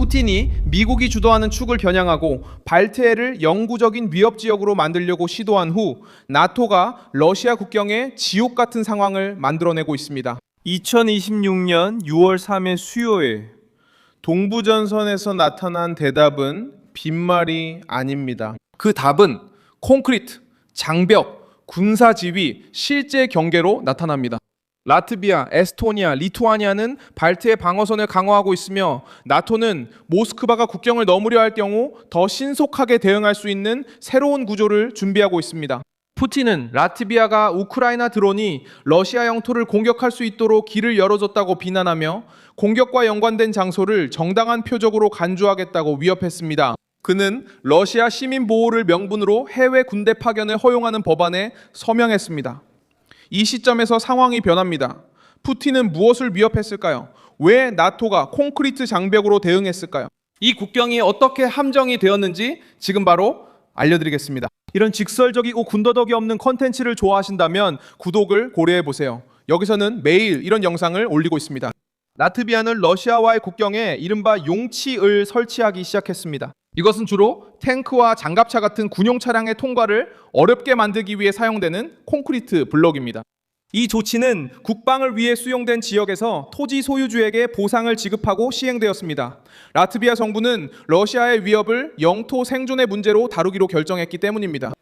푸틴이 미국이 주도하는 축을 겨냥하고 발트해를 영구적인 위협 지역으로 만들려고 시도한 후 나토가 러시아 국경에 지옥 같은 상황을 만들어내고 있습니다. 2026년 6월 3일 수요일 동부전선에서 나타난 대답은 빈말이 아닙니다. 그 답은 콘크리트, 장벽, 군사지휘, 실제 경계로 나타납니다. 라트비아, 에스토니아, 리투아니아는 발트해 방어선을 강화하고 있으며 나토는 모스크바가 국경을 넘으려 할 경우 더 신속하게 대응할 수 있는 새로운 구조를 준비하고 있습니다. 푸틴은 라트비아가 우크라이나 드론이 러시아 영토를 공격할 수 있도록 길을 열어줬다고 비난하며 공격과 연관된 장소를 정당한 표적으로 간주하겠다고 위협했습니다. 그는 러시아 시민 보호를 명분으로 해외 군대 파견을 허용하는 법안에 서명했습니다. 이 시점에서 상황이 변합니다. 푸틴은 무엇을 위협했을까요? 왜 나토가 콘크리트 장벽으로 대응했을까요? 이 국경이 어떻게 함정이 되었는지 지금 바로 알려드리겠습니다. 이런 직설적이고 군더더기 없는 컨텐츠를 좋아하신다면 구독을 고려해보세요. 여기서는 매일 이런 영상을 올리고 있습니다. 라트비아는 러시아와의 국경에 이른바 용치을 설치하기 시작했습니다. 이것은 주로 탱크와 장갑차 같은 군용 차량의 통과를 어렵게 만들기 위해 사용되는 콘크리트 블록입니다. 이 조치는 국방을 위해 수용된 지역에서 토지 소유주에게 보상을 지급하고 시행되었습니다. 라트비아 정부는 러시아의 위협을 영토 생존의 문제로 다루기로 결정했기 때문입니다.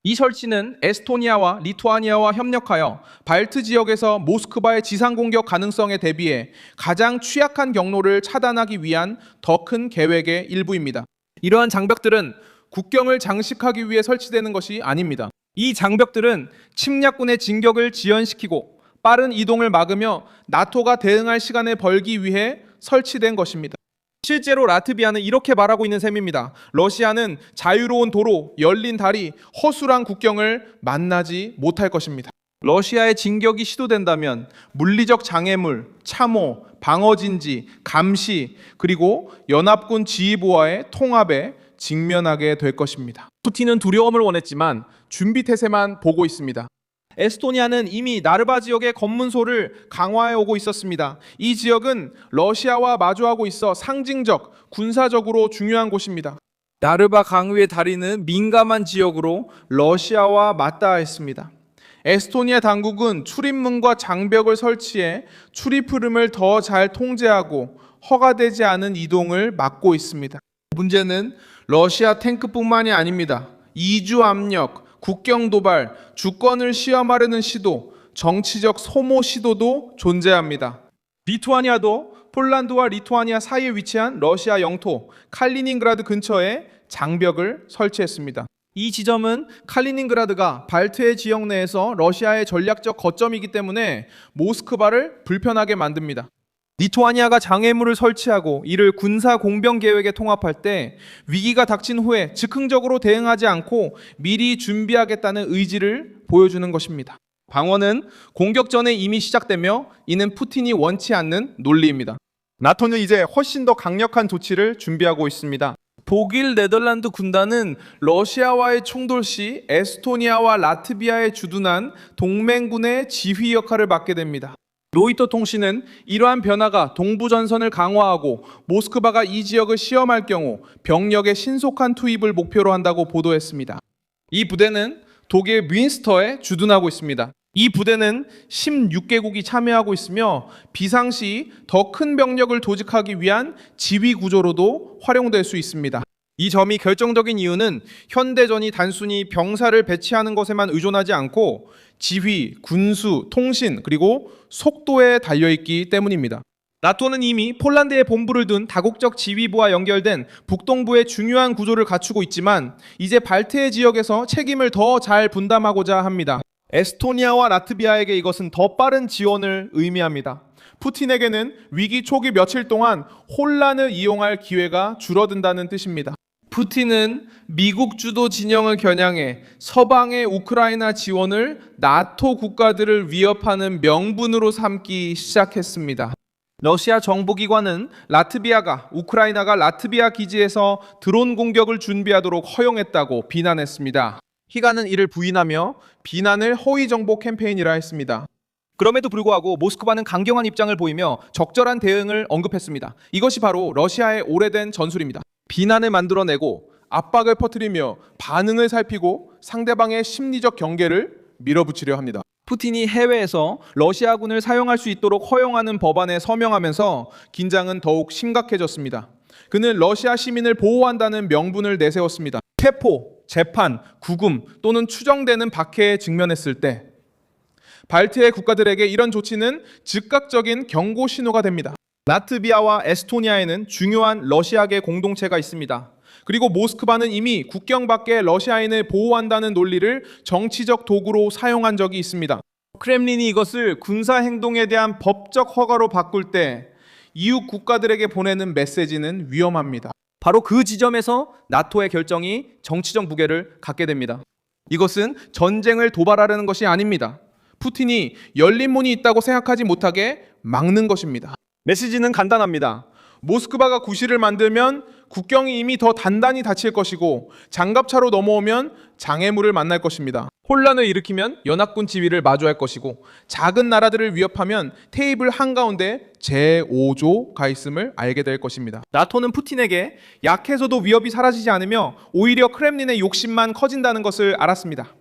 이 설치는 에스토니아와 리투아니아와 협력하여 발트 지역에서 모스크바의 지상 공격 가능성에 대비해 가장 취약한 경로를 차단하기 위한 더 큰 계획의 일부입니다. 이러한 장벽들은 국경을 장식하기 위해 설치되는 것이 아닙니다. 이 장벽들은 침략군의 진격을 지연시키고 빠른 이동을 막으며 나토가 대응할 시간을 벌기 위해 설치된 것입니다. 실제로 라트비아는 이렇게 말하고 있는 셈입니다. 러시아는 자유로운 도로, 열린 다리, 허술한 국경을 만나지 못할 것입니다. 러시아의 진격이 시도된다면 물리적 장애물, 참호, 방어진지, 감시, 그리고 연합군 지휘부와의 통합에 직면하게 될 것입니다. 푸틴은 두려움을 원했지만 준비태세만 보고 있습니다. 에스토니아는 이미 나르바 지역의 검문소를 강화해 오고 있었습니다. 이 지역은 러시아와 마주하고 있어 상징적, 군사적으로 중요한 곳입니다. 나르바 강위의 다리는 민감한 지역으로 러시아와 맞닿아 있습니다. 에스토니아 당국은 출입문과 장벽을 설치해 출입 흐름을 더 잘 통제하고 허가되지 않은 이동을 막고 있습니다. 문제는 러시아 탱크뿐만이 아닙니다. 이주 압력, 국경 도발, 주권을 시험하려는 시도, 정치적 소모 시도도 존재합니다. 리투아니아도 폴란드와 리투아니아 사이에 위치한 러시아 영토 칼리닝그라드 근처에 장벽을 설치했습니다. 이 지점은 칼리닝그라드가 발트해 지역 내에서 러시아의 전략적 거점이기 때문에 모스크바를 불편하게 만듭니다. 리투아니아가 장애물을 설치하고 이를 군사 공병 계획에 통합할 때 위기가 닥친 후에 즉흥적으로 대응하지 않고 미리 준비하겠다는 의지를 보여주는 것입니다. 방어는 공격 전에 이미 시작되며 이는 푸틴이 원치 않는 논리입니다. 나토는 이제 훨씬 더 강력한 조치를 준비하고 있습니다. 독일, 네덜란드 군단은 러시아와의 충돌 시 에스토니아와 라트비아에 주둔한 동맹군의 지휘 역할을 맡게 됩니다. 로이터 통신은 이러한 변화가 동부전선을 강화하고 모스크바가 이 지역을 시험할 경우 병력의 신속한 투입을 목표로 한다고 보도했습니다. 이 부대는 독일 뮌스터에 주둔하고 있습니다. 이 부대는 16개국이 참여하고 있으며 비상시 더 큰 병력을 조직하기 위한 지휘 구조로도 활용될 수 있습니다. 이 점이 결정적인 이유는 현대전이 단순히 병사를 배치하는 것에만 의존하지 않고 지휘, 군수, 통신, 그리고 속도에 달려있기 때문입니다. 나토는 이미 폴란드에 본부를 둔 다국적 지휘부와 연결된 북동부의 중요한 구조를 갖추고 있지만 이제 발트해 지역에서 책임을 더 잘 분담하고자 합니다. 에스토니아와 라트비아에게 이것은 더 빠른 지원을 의미합니다. 푸틴에게는 위기 초기 며칠 동안 혼란을 이용할 기회가 줄어든다는 뜻입니다. 푸틴은 미국 주도 진영을 겨냥해 서방의 우크라이나 지원을 나토 국가들을 위협하는 명분으로 삼기 시작했습니다. 러시아 정보기관은 라트비아가 우크라이나가 라트비아 기지에서 드론 공격을 준비하도록 허용했다고 비난했습니다. 히가는 이를 부인하며 비난을 허위 정보 캠페인이라 했습니다. 그럼에도 불구하고 모스크바는 강경한 입장을 보이며 적절한 대응을 언급했습니다. 이것이 바로 러시아의 오래된 전술입니다. 비난을 만들어내고 압박을 퍼뜨리며 반응을 살피고 상대방의 심리적 경계를 밀어붙이려 합니다. 푸틴이 해외에서 러시아군을 사용할 수 있도록 허용하는 법안에 서명하면서 긴장은 더욱 심각해졌습니다. 그는 러시아 시민을 보호한다는 명분을 내세웠습니다. 체포, 재판, 구금 또는 추정되는 박해에 직면했을 때 발트해 국가들에게 이런 조치는 즉각적인 경고 신호가 됩니다. 라트비아와 에스토니아에는 중요한 러시아계 공동체가 있습니다. 그리고 모스크바는 이미 국경 밖의 러시아인을 보호한다는 논리를 정치적 도구로 사용한 적이 있습니다. 크렘린이 이것을 군사 행동에 대한 법적 허가로 바꿀 때 이웃 국가들에게 보내는 메시지는 위험합니다. 바로 그 지점에서 나토의 결정이 정치적 무게를 갖게 됩니다. 이것은 전쟁을 도발하려는 것이 아닙니다. 푸틴이 열린 문이 있다고 생각하지 못하게 막는 것입니다. 메시지는 간단합니다. 모스크바가 구실을 만들면 국경이 이미 더 단단히 닫힐 것이고 장갑차로 넘어오면 장애물을 만날 것입니다. 혼란을 일으키면 연합군 지휘를 마주할 것이고 작은 나라들을 위협하면 테이블 한가운데 제5조 가 있음을 알게 될 것입니다. 나토는 푸틴에게 약해서도 위협이 사라지지 않으며 오히려 크렘린의 욕심만 커진다는 것을 알았습니다.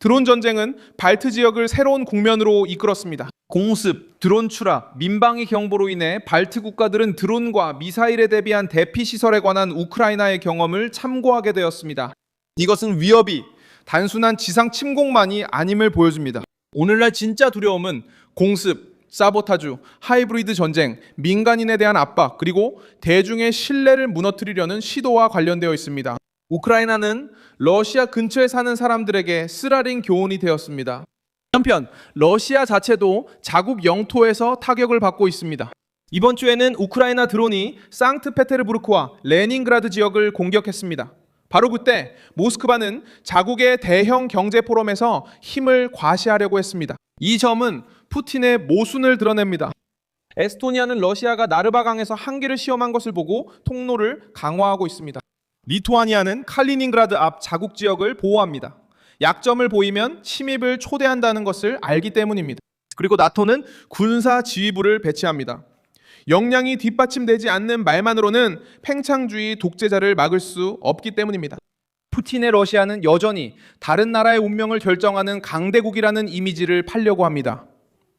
드론 전쟁은 발트 지역을 새로운 국면으로 이끌었습니다. 공습, 드론 추락, 민방위 경보로 인해 발트 국가들은 드론과 미사일에 대비한 대피 시설에 관한 우크라이나의 경험을 참고하게 되었습니다. 이것은 위협이 단순한 지상 침공만이 아님을 보여줍니다. 오늘날 진짜 두려움은 공습, 사보타주, 하이브리드 전쟁, 민간인에 대한 압박, 그리고 대중의 신뢰를 무너뜨리려는 시도와 관련되어 있습니다. 우크라이나는 러시아 근처에 사는 사람들에게 쓰라린 교훈이 되었습니다. 한편 러시아 자체도 자국 영토에서 타격을 받고 있습니다. 이번 주에는 우크라이나 드론이 상트페테르부르크와 레닌그라드 지역을 공격했습니다. 바로 그때 모스크바는 자국의 대형 경제 포럼에서 힘을 과시하려고 했습니다. 이 점은 푸틴의 모순을 드러냅니다. 에스토니아는 러시아가 나르바강에서 한계를 시험한 것을 보고 통로를 강화하고 있습니다. 리투아니아는 칼리닝그라드 앞 자국 지역을 보호합니다. 약점을 보이면 침입을 초대한다는 것을 알기 때문입니다. 그리고 나토는 군사 지휘부를 배치합니다. 역량이 뒷받침되지 않는 말만으로는 팽창주의 독재자를 막을 수 없기 때문입니다. 푸틴의 러시아는 여전히 다른 나라의 운명을 결정하는 강대국이라는 이미지를 팔려고 합니다.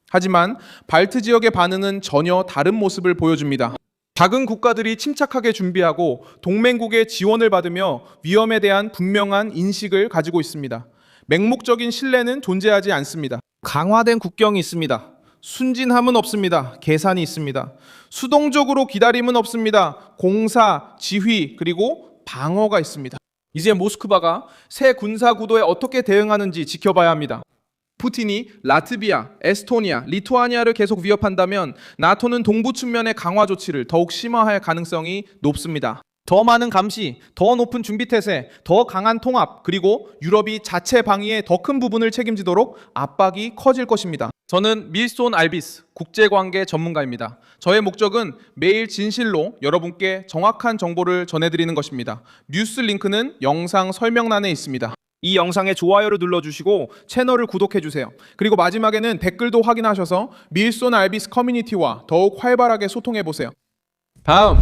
하지만 발트 지역의 반응은 전혀 다른 모습을 보여줍니다. 작은 국가들이 침착하게 준비하고 동맹국의 지원을 받으며 위험에 대한 분명한 인식을 가지고 있습니다. 맹목적인 신뢰는 존재하지 않습니다. 강화된 국경이 있습니다. 순진함은 없습니다. 계산이 있습니다. 수동적으로 기다림은 없습니다. 공사, 지휘, 그리고 방어가 있습니다. 이제 모스크바가 새 군사 구도에 어떻게 대응하는지 지켜봐야 합니다. 푸틴이 라트비아, 에스토니아, 리투아니아를 계속 위협한다면 나토는 동부 측면의 강화 조치를 더욱 심화할 가능성이 높습니다. 더 많은 감시, 더 높은 준비 태세, 더 강한 통합, 그리고 유럽이 자체 방위의 더 큰 부분을 책임지도록 압박이 커질 것입니다. 저는 밀손 알비스 국제관계 전문가입니다. 저의 목적은 매일 진실로 여러분께 정확한 정보를 전해드리는 것입니다. 뉴스 링크는 영상 설명란에 있습니다. 이 영상에 좋아요를 눌러주시고 채널을 구독해주세요. 그리고 마지막에는 댓글도 확인하셔서 밀손 알비스 커뮤니티와 더욱 활발하게 소통해보세요. 다음